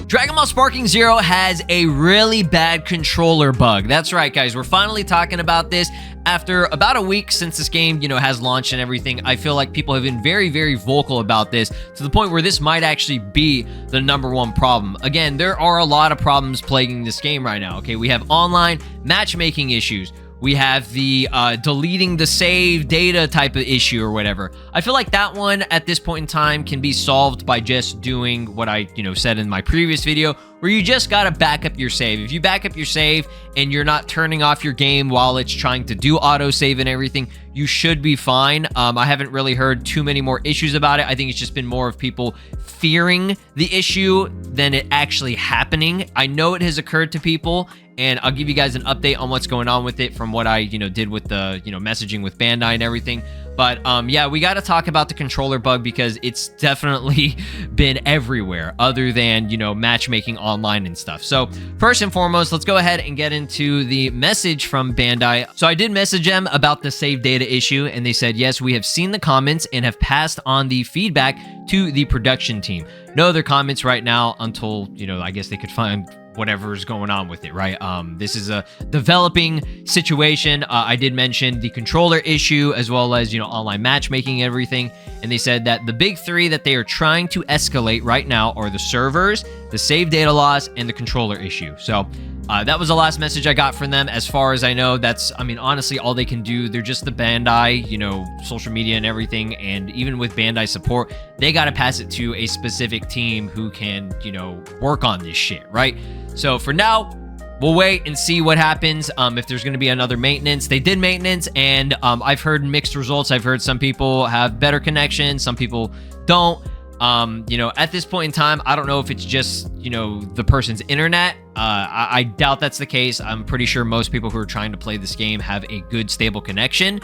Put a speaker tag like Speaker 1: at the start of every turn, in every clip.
Speaker 1: Dragon Ball Sparking Zero has a really bad controller bug. That's right, guys. We're finally talking about this after about a week since this game, has launched and everything. I feel like people have been very, very vocal about this to the point where this might actually be the #1 problem. Again, there are a lot of problems plaguing this game right now. Okay, we have online matchmaking issues. We have the deleting the save data type of issue or whatever. I feel like that one at this point in time can be solved by just doing what I, said in my previous video, where you just got to back up your save. If you back up your save and you're not turning off your game while it's trying to do autosave and everything, you should be fine. I haven't really heard too many more issues about it. I think it's just been more of people fearing the issue than it actually happening. I know it has occurred to people, and I'll give you guys an update on what's going on with it from what I, did with the, messaging with Bandai and everything. But yeah, we got to talk about the controller bug because it's definitely been everywhere other than, matchmaking online and stuff. So first and foremost, let's go ahead and get into the message from Bandai. So I did message them about the save data issue, and they said, yes, we have seen the comments and have passed on the feedback to the production team. No other comments right now until, I guess they could find whatever's going on with it, right? This is a developing situation. I did mention the controller issue as well as, online matchmaking and everything. And they said that the big three that they are trying to escalate right now are the servers, the save data loss, and the controller issue. So that was the last message I got from them. As far as I know, that's, honestly, all they can do. They're just the Bandai, social media and everything. And even with Bandai support, they got to pass it to a specific team who can, work on this shit, right? So for now, we'll wait and see what happens. If there's going to be another maintenance. They did maintenance, and I've heard mixed results. I've heard some people have better connection, some people don't. At this point in time, I don't know if it's just, the person's internet. I doubt that's the case. I'm pretty sure most people who are trying to play this game have a good, stable connection.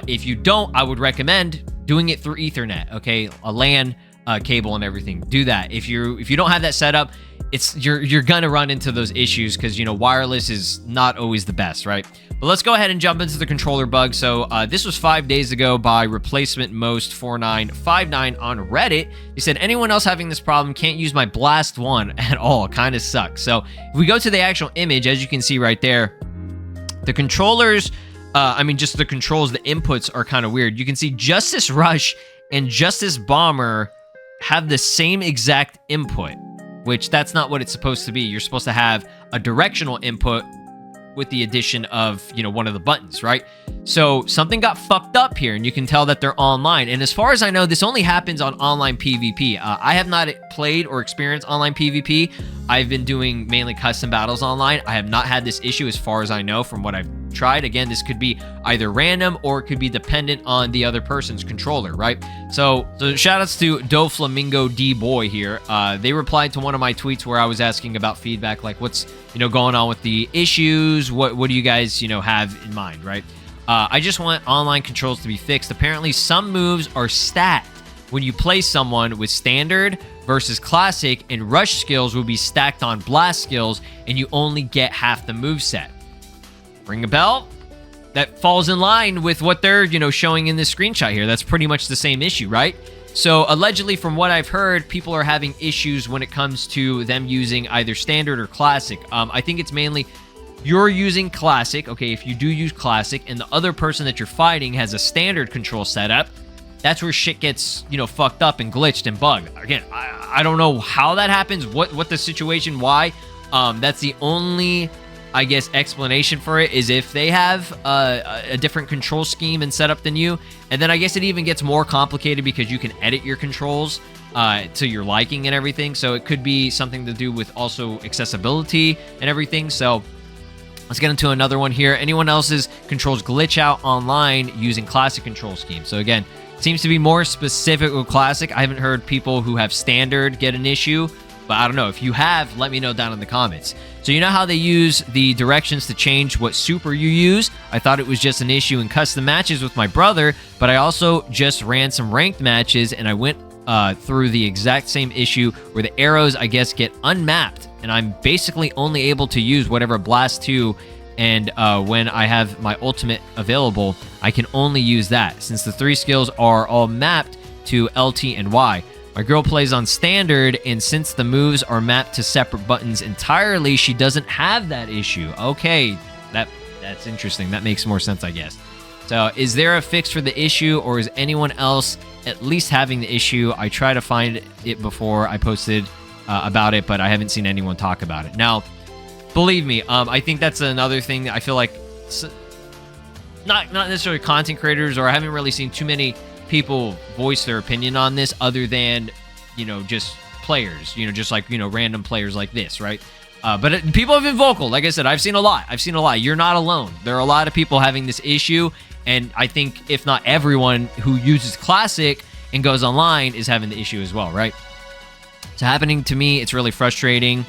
Speaker 1: If you don't, I would recommend doing it through Ethernet, okay? A LAN cable and everything. Do that. If you don't have that set up, you're gonna run into those issues because wireless is not always the best, right? But let's go ahead and jump into the controller bug. So this was 5 days ago by replacement most 4959 on Reddit. He said, anyone else having this problem can't use my Blast 1 at all. Kind of sucks. So if we go to the actual image, as you can see right there, the controllers, just the controls, the inputs are kind of weird. You can see Justice Rush and Justice Bomber have the same exact input, which that's not what it's supposed to be. You're supposed to have a directional input with the addition of, one of the buttons, right? So something got fucked up here, and you can tell that they're online. And as far as I know, this only happens on online PvP. I have not played or experienced online PvP. I've been doing mainly custom battles online. I have not had this issue as far as I know from what I've tried. Again, this could be either random or it could be dependent on the other person's controller, right? So shout outs to Doflamingo D Boy here. They replied to one of my tweets where I was asking about feedback, like what's going on with the issues. What do you guys have in mind, right? I just want online controls to be fixed. Apparently some moves are stacked when you play someone with standard versus classic, and rush skills will be stacked on blast skills, and you only get half the moveset. Ring a bell? That falls in line with what they're, showing in this screenshot here. That's pretty much the same issue, right? So allegedly, from what I've heard, people are having issues when it comes to them using either standard or classic. I think it's mainly you're using classic. Okay, if you do use classic and the other person that you're fighting has a standard control setup, that's where shit gets, fucked up and glitched and bugged. Again, I don't know how that happens, what the situation, why. That's the only, I guess, explanation for it is if they have a different control scheme and setup than you. And then I guess it even gets more complicated because you can edit your controls to your liking and everything. So it could be something to do with also accessibility and everything. So let's get into another one here. Anyone else's controls glitch out online using classic control scheme. So again, seems to be more specific with classic. I haven't heard people who have standard get an issue, but I don't know. If you have, let me know down in the comments. So you know how they use the directions to change what super you use? I thought it was just an issue in custom matches with my brother, but I also just ran some ranked matches and I went through the exact same issue where the arrows, I guess, get unmapped, and I'm basically only able to use whatever Blast 2, and when I have my ultimate available, I can only use that. Since the 3 skills are all mapped to LT and Y. My girl plays on standard, and since the moves are mapped to separate buttons entirely, she doesn't have that issue. Okay, that's interesting. That makes more sense, I guess. So is there a fix for the issue, or is anyone else at least having the issue? I tried to find it before I posted about it, but I haven't seen anyone talk about it. Now, believe me, I think that's another thing that I feel like not necessarily content creators, or I haven't really seen too many people voice their opinion on this other than, just players, just like, random players like this, right? But people have been vocal. Like I said, I've seen a lot. You're not alone. There are a lot of people having this issue, and I think if not everyone who uses Classic and goes online is having the issue as well, right? It's happening to me. It's really frustrating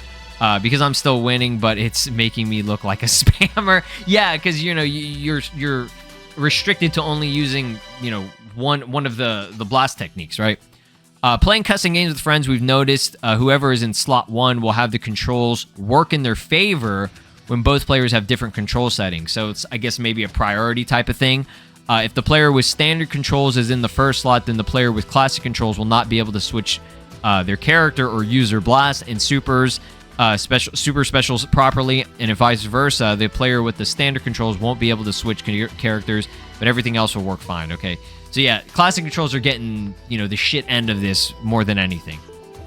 Speaker 1: because I'm still winning, but it's making me look like a spammer. Yeah, because you're restricted to only using one of the blast techniques, right? Playing custom games with friends, we've noticed whoever is in slot 1 will have the controls work in their favor when both players have different control settings. So it's, I guess, maybe a priority type of thing. If the player with standard controls is in the first slot, then the player with classic controls will not be able to switch their character or use their blast and super specials properly, and if vice versa, the player with the standard controls won't be able to switch characters, but everything else will work fine. Okay, so yeah, classic controls are getting the shit end of this more than anything.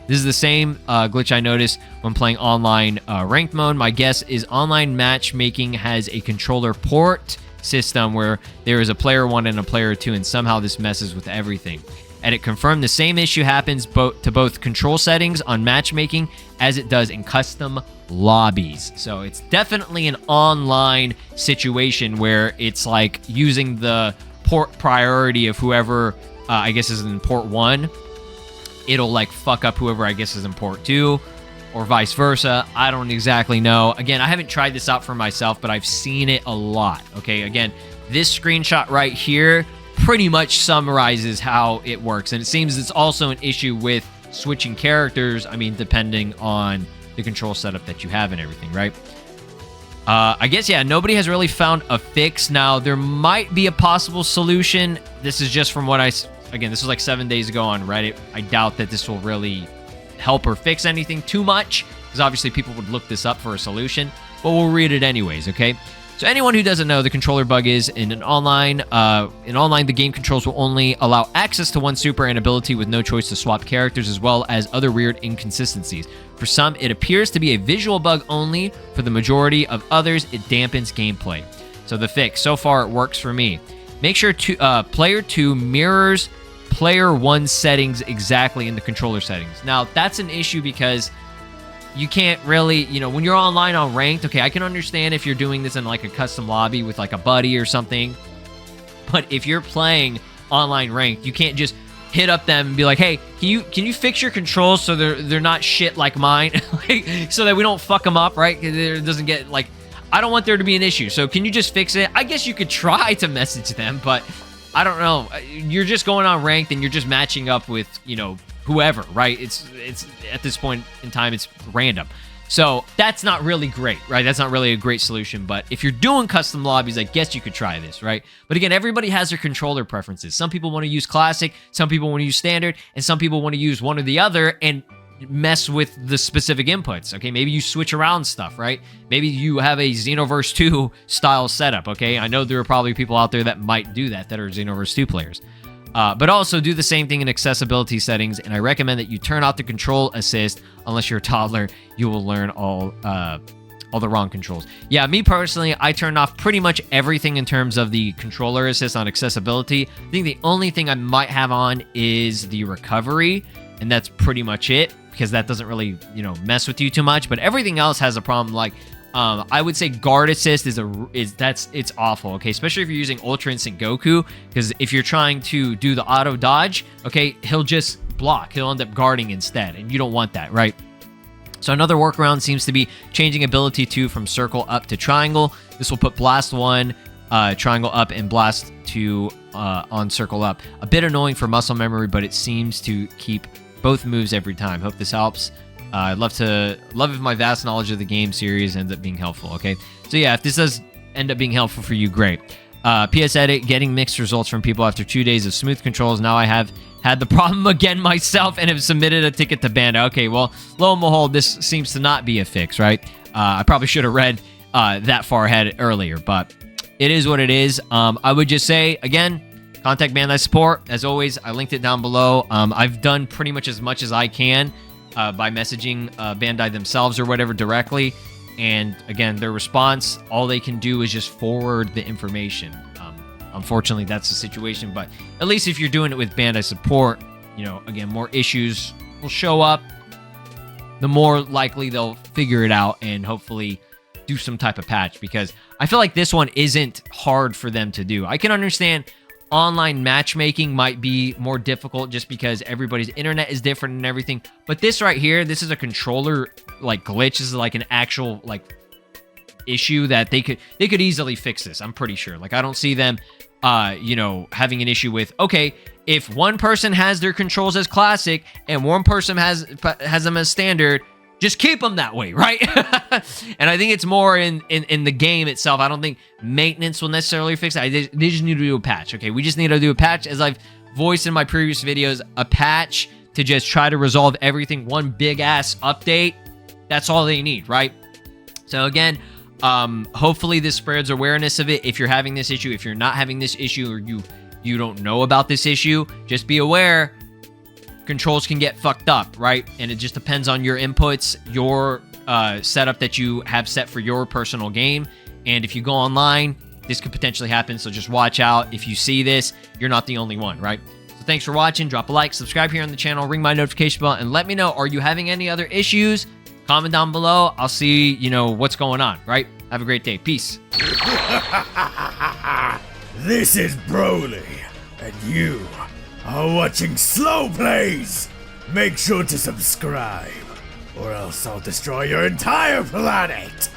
Speaker 1: This is the same glitch I noticed when playing online ranked mode. My guess is online matchmaking has a controller port system where there is a player 1 and a player 2, and somehow this messes with everything. And it confirmed the same issue happens to both control settings on matchmaking as it does in custom lobbies. So it's definitely an online situation where it's like using the port priority of whoever I guess is in port 1. It'll like fuck up whoever I guess is in port 2, or vice versa. I don't exactly know. Again, I haven't tried this out for myself, but I've seen it a lot. Okay, again, this screenshot right here pretty much summarizes how it works, and it seems it's also an issue with switching characters. I mean, depending on the control setup that you have and everything, right? I guess, yeah, nobody has really found a fix. Now, there might be a possible solution. This is just from what again, this was like 7 days ago on Reddit. I doubt that this will really help or fix anything too much, because obviously people would look this up for a solution, but we'll read it anyways, okay? So anyone who doesn't know, the controller bug is in online, the game controls will only allow access to one super and ability with no choice to swap characters, as well as other weird inconsistencies. For some, it appears to be a visual bug only. For the majority of others, it dampens gameplay. So the fix, so far it works for me. Make sure player 2 mirrors player 1 settings exactly in the controller settings. Now, that's an issue because you can't really, when you're online on ranked, okay, I can understand if you're doing this in like a custom lobby with like a buddy or something, but if you're playing online ranked, you can't just hit up them and be like, hey, can you fix your controls so they're not shit like mine, so that we don't fuck them up, right? It doesn't get like, I don't want there to be an issue, so can you just fix it? I guess you could try to message them, but I don't know. You're just going on ranked and you're just matching up with, whoever, right? It's at this point in time, it's random. So that's not really great, right? That's not really a great solution. But if you're doing custom lobbies, I guess you could try this, right? But again, everybody has their controller preferences. Some people want to use classic, some people want to use standard, and some people want to use one or the other and mess with the specific inputs, okay? Maybe you switch around stuff, right? Maybe you have a Xenoverse 2 style setup, okay? I know there are probably people out there that might do that are Xenoverse 2 players. But also do the same thing in accessibility settings, and I recommend that you turn off the control assist. Unless you're a toddler, you will learn all the wrong controls. Yeah, me personally, I turned off pretty much everything in terms of the controller assist on accessibility. I think the only thing I might have on is the recovery, and that's pretty much it, because that doesn't really, mess with you too much. But everything else has a problem. Like, I would say guard assist it's awful, okay? Especially if you're using Ultra Instinct Goku, because if you're trying to do the auto dodge, okay, he'll just block. He'll end up guarding instead, and you don't want that, right? So another workaround seems to be changing ability 2 from circle up to triangle. This will put blast 1, triangle up, and blast 2 on circle up. A bit annoying for muscle memory, but it seems to keep both moves every time. Hope this helps. I'd love if my vast knowledge of the game series ends up being helpful, okay? So yeah, if this does end up being helpful for you, great. PS edit, getting mixed results from people after 2 days of smooth controls. Now I have had the problem again myself and have submitted a ticket to Banda. Okay, well, lo and behold, this seems to not be a fix, right? I probably should have read that far ahead earlier, but it is what it is. I would just say, again, contact Bandai support. As always, I linked it down below. I've done pretty much as I can by messaging Bandai themselves or whatever directly. And again, their response, all they can do is just forward the information. Unfortunately, that's the situation. But at least if you're doing it with Bandai support, you know, again, more issues will show up. The more likely they'll figure it out and hopefully do some type of patch, because I feel like this one isn't hard for them to do. I can understand online matchmaking might be more difficult just because everybody's internet is different and everything. But this right here, this is a controller like glitch. This is like an actual like issue that they could easily fix this. I'm pretty sure. Like I don't see them you know, having an issue with, okay, if one person has their controls as classic and one person has them as standard, just keep them that way, right? And I think it's more in the game itself. I don't think maintenance will necessarily fix it. They just need to do a patch, okay? We just need to do a patch, as I've voiced in my previous videos, a patch to just try to resolve everything. One big-ass update. That's all they need, right? So again, hopefully this spreads awareness of it. If you're having this issue, if you're not having this issue, or you don't know about this issue, just be aware controls can get fucked up, right? And it just depends on your inputs, your setup that you have set for your personal game. And if you go online, this could potentially happen. So just watch out. If you see this, you're not the only one, right? So thanks for watching. Drop a like, subscribe here on the channel, ring my notification bell, and let me know, are you having any other issues? Comment down below. I'll see, you know, what's going on, right? Have a great day. Peace.
Speaker 2: This is Broly, and you are watching SLOplays. Make sure to subscribe, or else I'll destroy your entire planet.